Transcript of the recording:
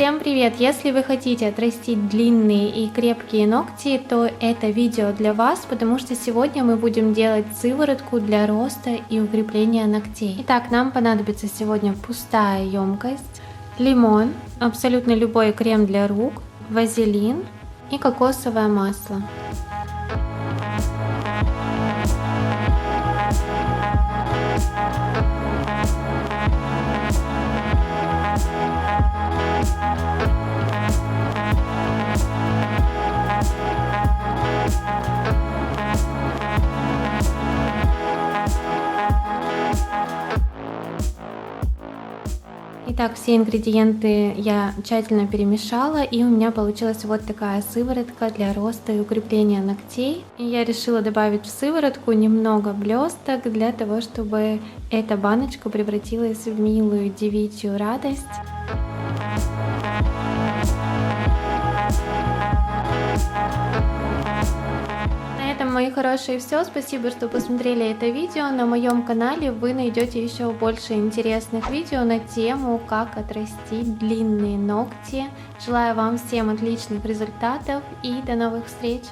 Всем привет! Если вы хотите отрастить длинные и крепкие ногти, то это видео для вас, потому что сегодня мы будем делать сыворотку для роста и укрепления ногтей. Итак, нам понадобится сегодня пустая емкость, лимон, абсолютно любой крем для рук, вазелин и кокосовое масло. Итак, все ингредиенты я тщательно перемешала, и у меня получилась вот такая сыворотка для роста и укрепления ногтей. И я решила добавить в сыворотку немного блесток для того, чтобы эта баночка превратилась в милую девичью радость. На этом, мои хорошие, все. Спасибо, что посмотрели это видео. На моем канале вы найдете еще больше интересных видео на тему, как отрастить длинные ногти. Желаю вам всем отличных результатов и до новых встреч!